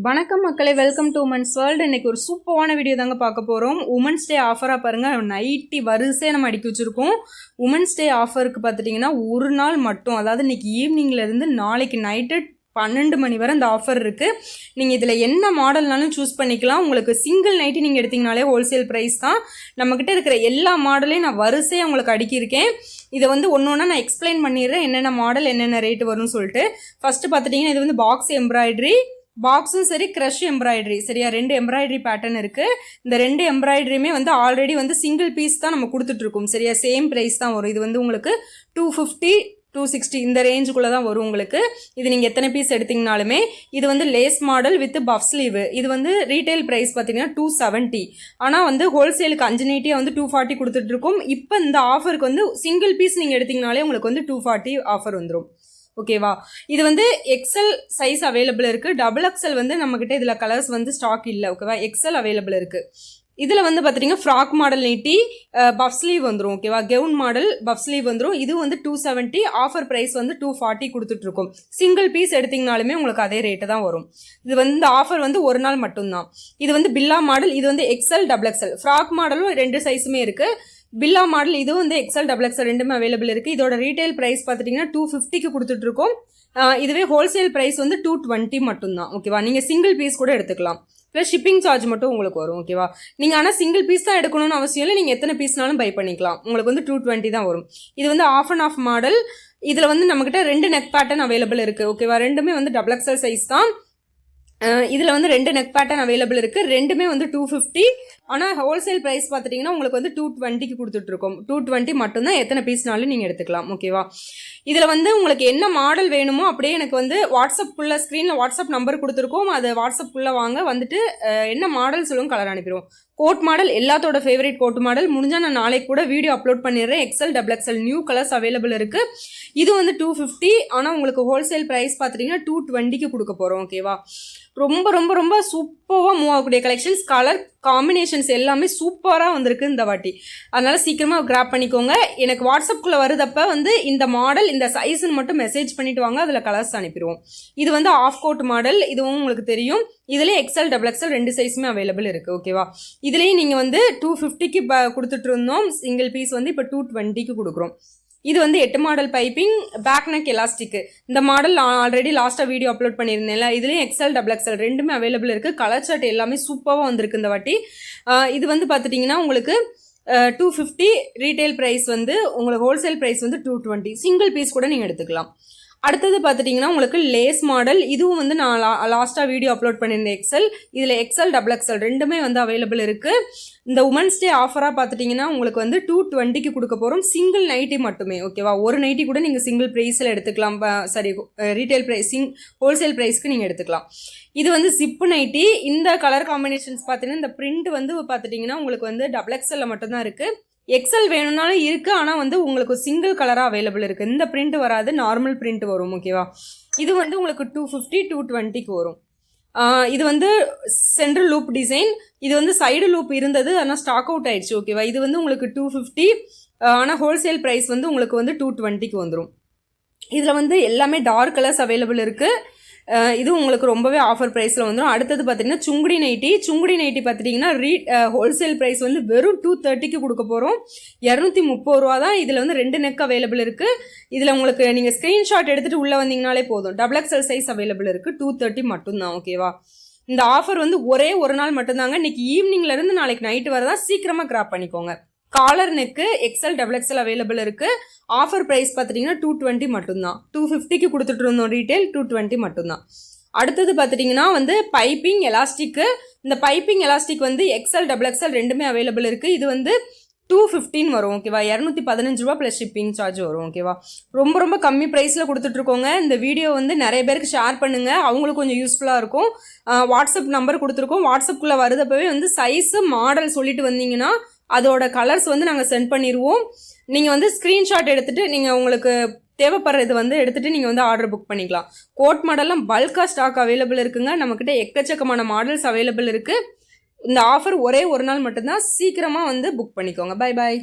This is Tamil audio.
வணக்கம் மக்களே, வெல்கம் டு உமன்ஸ் வேர்ல்டு. இன்னைக்கு ஒரு சூப்பரான வீடியோ தாங்க பார்க்க போகிறோம். உமன்ஸ் டே ஆஃபராக பாருங்கள், நைட்டி வரிசையாக நம்ம அடிக்கி வச்சுருக்கோம். உமன்ஸ் டே ஆஃபருக்கு பார்த்துட்டிங்கன்னா ஒரு நாள் மட்டும், அதாவது இன்னைக்கு ஈவினிங்லேருந்து நாளைக்கு நைட்டு 12 மணி வரை இந்த ஆஃபர் இருக்குது. நீங்கள் இதில் என்ன மாடல்னாலும் சூஸ் பண்ணிக்கலாம். உங்களுக்கு சிங்கிள் நைட்டி நீங்கள் எடுத்திங்கனாலே ஹோல்சேல் ப்ரைஸ் தான். நம்மக்கிட்ட இருக்கிற எல்லா மாடலையும் நான் வரிசையாக உங்களுக்கு அடுக்கியிருக்கேன். இதை வந்து ஒன்று ஒன்றா நான் எக்ஸ்பிளைன் பண்ணிடுறேன், என்னென்ன மாடல் என்னென்ன ரேட்டு வரும்னு சொல்லிட்டு. ஃபஸ்ட்டு பார்த்துட்டிங்கன்னா இது வந்து பாக்ஸ் எம்ப்ராய்டரி, பாக்ஸும் சரி க்ரஷ் எம்ப்ராய்டரி, சரியா 2 எம்ப்ராய்டரி பேட்டர்ன் இருக்குது. இந்த 2 எம்ப்ராய்டரியுமே வந்து ஆல்ரெடி வந்து சிங்கிள் பீஸ் தான் நம்ம கொடுத்துட்ருக்கோம், சரியா சேம் ப்ரைஸ் தான் வரும். இது வந்து உங்களுக்கு 250 260 இந்த ரேஞ்சுக்குள்ளே தான் வரும் உங்களுக்கு. இது நீங்கள் எத்தனை பீஸ் எடுத்திங்கனாலுமே. இது வந்து lace model with puff sleeve. இது வந்து ரீட்டைல் ப்ரைஸ் பார்த்தீங்கன்னா 270, ஆனால் வந்து ஹோல்சேலுக்கு 5 நைட்டியாக வந்து 240 கொடுத்துட்ருக்கோம். இப்போ இந்த ஆஃபருக்கு வந்து சிங்கிள் பீஸ் நீங்கள் எடுத்திங்கனாலே உங்களுக்கு வந்து 240 ஆஃபர் வந்துடும், ஓகேவா. இது வந்து எக்ஸல் சைஸ் அவைலபிள் இருக்குது. டபுள் எக்ஸல் வந்து நம்மக்கிட்ட இதில் கலர்ஸ் வந்து ஸ்டாக் இல்லை, ஓகேவா. எக்ஸல் அவைலபிள் இருக்குது. இதில் வந்து பார்த்தீங்கன்னா ஃப்ராக் மாடல் நீட்டி பஃப் ஸ்லீவ் வந்துடும், ஓகேவா. கவுன் மாடல் பஃப் ஸ்லீவ் வந்துடும். இது வந்து 270, ஆஃபர் ப்ரைஸ் வந்து 240 கொடுத்துட்ருக்கோம். சிங்கிள் பீஸ் எடுத்திங்கனாலுமே உங்களுக்கு அதே ரேட்டு தான் வரும். இது வந்து இந்த ஆஃபர் வந்து ஒரு நாள் மட்டும்தான். இது வந்து பில்லா மாடல், இது வந்து எக்ஸல் டபுள் எக்ஸல். ஃப்ராக் மாடலும் 2 சைஸுமே இருக்குது. பில்லா மாடல் இது வந்து எக்ஸல் டபுள் எக்ஸல் ரெண்டுமே அவைலபிள் இருக்குது. இதோட ரீட்டைல் ப்ரைஸ் பார்த்துட்டிங்கன்னா 250க்கு கொடுத்துட்ருக்கோம். இதுவே ஹோல்சேல் ப்ரைஸ் வந்து 220 மட்டும்தான், ஓகேவா. நீங்கள் சிங்கிள் பீஸ் கூட எடுத்துக்கலாம், ப்ளஸ் ஷிப்பிங் சார்ஜ் மட்டும் உங்களுக்கு வரும், ஓகேவா. நீங்கள் ஆனால் சிங்கிள் பீஸ் தான் எடுக்கணும்னு அவசியம் இல்லை, நீங்கள் எத்தனை பீஸ்னாலும் பை பண்ணிக்கலாம். உங்களுக்கு வந்து 220 தான் வரும். இது வந்து ஆஃப் அண்ட் ஆஃப் மாடல். இதில் வந்து நம்மக்கிட்ட 2 நெக் பேட்டர்ன் அவைலபிள் இருக்குது, ஓகேவா. ரெண்டுமே வந்து டபுள் எக்ஸல் சைஸ் தான். இதில் வந்து 2 நெக் பேட்டர்ன் அவைலபிள் இருக்குது. ரெண்டுமே வந்து 250, ஆனால் ஹோல்சேல் ப்ரைஸ் பார்த்துட்டிங்கன்னா உங்களுக்கு வந்து 220க்கு கொடுத்துட்ருக்கோம். 220 மட்டும்தான், எத்தனை பீஸ்னாலும் நீங்கள் எடுத்துக்கலாம், ஓகேவா. இதில் வந்து உங்களுக்கு என்ன மாடல் வேணுமோ அப்படியே எனக்கு வந்து வாட்ஸ்அப்புக்குள்ளே ஸ்க்ரீனில் வாட்ஸ்அப் நம்பர் கொடுத்துருக்கோம். அது வாட்ஸ்அப்புக்குள்ளே வாங்க, வந்துட்டு என்ன மாடல் சொல்லுவோம், கலர் அனுப்பிடுவோம். கோட் மாடல் எல்லாத்தோட ஃபேவரட் கோட் மாடல். முடிஞ்சால் நான் நாளைக்கு கூட வீடியோ அப்லோட் பண்ணிடுறேன். XL double XL new colours available இருக்குது. இது வந்து 250, ஆனால் உங்களுக்கு ஹோல்சேல் ப்ரைஸ் பார்த்துட்டிங்கன்னா 220க்கு கொடுக்க போகிறோம், ஓகேவா. ரொம்ப ரொம்ப ரொம்ப சூப்பராக மூவ் ஆகக்கூடிய கலெக்ஷன்ஸ். கலர் காம்பினேஷன்ஸ் எல்லாமே சூப்பராக வந்திருக்கு இந்த வாட்டி. அதனால் சீக்கிரமாக கிராப் பண்ணிக்கோங்க. எனக்கு வாட்ஸ்அப்புக்குள்ளே வருதப்போ வந்து இந்த மாடல் இந்த சைஸ்ன்னு மட்டும் மெசேஜ் பண்ணிவிட்டு வாங்க, அதில் கலர்ஸ் அனுப்பிடுவோம். இது வந்து ஆஃப் கோட் மாடல், இதுவும் உங்களுக்கு தெரியும். இதுலேயே எக்ஸல் டபுள் எக்ஸல் 2 சைஸுமே அவைலபிள் இருக்குது, ஓகேவா. இதுலேயும் நீங்கள் வந்து 250க்கு கொடுத்துட்டு இருந்தோம் சிங்கிள் பீஸ், வந்து இப்போ 220க்கு கொடுக்குறோம். இது வந்து 8 model piping, back neck elastic. இந்த மாடல் ஆல்ரெடி லாஸ்ட்டாக வீடியோ அப்லோட் பண்ணியிருந்தேன்ல. இதுலேயும் எக்ஸல் டபுள் எக்ஸல் ரெண்டுமே அவைலபிள் இருக்குது. கலர் சார்ட் எல்லாமே சூப்பராக வந்திருக்கு இந்த வாட்டி. இது வந்து பார்த்துட்டிங்கன்னா உங்களுக்கு 250, ரீட்டைல் ப்ரைஸ் வந்து உங்களுக்கு ஹோல்சேல் ப்ரைஸ் வந்து 220. சிங்கிள் பீஸ் கூட நீங்கள் எடுத்துக்கலாம். அடுத்தது பார்த்துட்டிங்கன்னா உங்களுக்கு லேஸ் மாடல். இதுவும் வந்து நான் லாஸ்ட்டாக வீடியோ அப்லோட் பண்ணியிருந்தேன் எக்ஸல். இதில் எக்ஸல் டபுள் எக்ஸல் ரெண்டுமே வந்து அவைலபிள் இருக்குது. இந்த உமன்ஸ் டே ஆஃபராக பார்த்துட்டிங்கன்னா உங்களுக்கு வந்து 220க்கு கொடுக்க போகிறோம். சிங்கிள் நைட்டி மட்டுமே, ஓகேவா. ஒரு நைட்டி கூட நீங்கள் சிங்கிள் ப்ரைஸில் எடுத்துக்கலாம், சரி ரீட்டைல் ப்ரைஸ் ஹோல்சேல் ப்ரைஸ்க்கு நீங்கள் எடுத்துக்கலாம். இது வந்து ஜிப்பு நைட்டி. இந்த கலர் காம்பினேஷன்ஸ் பார்த்தீங்கன்னா இந்த பிரிண்ட் வந்து பார்த்துட்டிங்கன்னா உங்களுக்கு வந்து டபுள் எக்ஸலில் மட்டும்தான் இருக்குது. எக்ஸல் வேணும்னாலும் இருக்குது, ஆனால் வந்து உங்களுக்கு சிங்கிள் கலராக அவைலபிள் இருக்குது. இந்த பிரிண்ட் வராது, நார்மல் பிரிண்ட் வரும், ஓகேவா. இது வந்து உங்களுக்கு 250 220க்கு வரும். இது வந்து சென்ட்ரல் லூப் டிசைன். இது வந்து சைடு லூப் இருந்தது, ஆனால் ஸ்டாக் அவுட் ஆயிடுச்சு, ஓகேவா. இது வந்து உங்களுக்கு 250, ஆனால் ஹோல்சேல் ப்ரைஸ் வந்து உங்களுக்கு வந்து 220க்கு வந்துடும். இதில் வந்து எல்லாமே டார்க் கலர்ஸ் அவைலபிள் இருக்குது. இது உங்களுக்கு ரொம்பவே ஆஃபர் ப்ரைஸில் வந்துடும். அடுத்தது பார்த்தீங்கன்னா சுங்குடி நைட்டி. சுங்குடி நைட்டி பார்த்துட்டிங்கன்னா ஹோல்சேல் ப்ரைஸ் வந்து வெறும் 230க்கு கொடுக்க போகிறோம். 230 ரூபா தான். இதில் வந்து 2 நெக் அவைலபிள் இருக்குது. இதில் உங்களுக்கு நீங்கள் ஸ்க்ரீன்ஷாட் எடுத்துகிட்டு உள்ளே வந்தீங்கனாலே போதும். டபுள் எக்ஸல் சைஸ் அவைலபிள் இருக்குது. 230 மட்டும்தான், ஓகேவா. இந்த ஆஃபர் வந்து ஒரே ஒரு நாள் மட்டும்தாங்க. இன்றைக்கி ஈவினிங்லேருந்து நாளைக்கு நைட்டு வர தான். சீக்கிரமாக கிராப் பண்ணிக்கோங்க. Collar neck XL double XL available இருக்குது. ஆஃபர் ப்ரைஸ் பார்த்துட்டிங்கன்னா 220 மட்டும்தான். 250க்கு கொடுத்துட்டு இருந்தோம் ரீட்டைல், 220 மட்டும்தான். அடுத்தது பார்த்துட்டிங்கன்னா வந்து பைப்பிங் எலாஸ்டிக்கு. இந்த பைப்பிங் எலாஸ்டிக் வந்து எக்ஸல் டபுள் எக்ஸல் ரெண்டுமே அவைலபிள் இருக்குது. இது வந்து 215 வரும், ஓகேவா. 215 ரூபா ப்ளஸ் ஷிப்பிங் சார்ஜ் வரும், ஓகேவா. ரொம்ப ரொம்ப கம்மி ப்ரைஸில் கொடுத்துட்ருக்கோங்க. இந்த வீடியோ வந்து நிறைய பேருக்கு ஷேர் பண்ணுங்கள், அவங்களுக்கு கொஞ்சம் யூஸ்ஃபுல்லாக இருக்கும். வாட்ஸ்அப் நம்பர் கொடுத்துருக்கோம். வாட்ஸ்அப்புக்குள்ளே வருதப்பவே வந்து சைஸு மாடல் சொல்லிட்டு வந்தீங்கன்னா அதோட கலர்ஸ் வந்து நாங்கள் சென்ட் பண்ணிடுவோம். நீங்கள் வந்து ஸ்க்ரீன்ஷாட் எடுத்துகிட்டு நீங்கள் உங்களுக்கு தேவைப்படுறது வந்து எடுத்துகிட்டு நீங்கள் வந்து ஆர்டர் புக் பண்ணிக்கலாம். கோட் மாடல்லாம் பல்காக ஸ்டாக் அவைலபிள் இருக்குங்க. நம்மக்கிட்ட எக்கச்சக்கமான மாடல்ஸ் அவைலபிள் இருக்குது. இந்த ஆஃபர் ஒரே ஒரு நாள் மட்டும்தான். சீக்கிரமாக வந்து புக் பண்ணிக்கோங்க. Bye bye.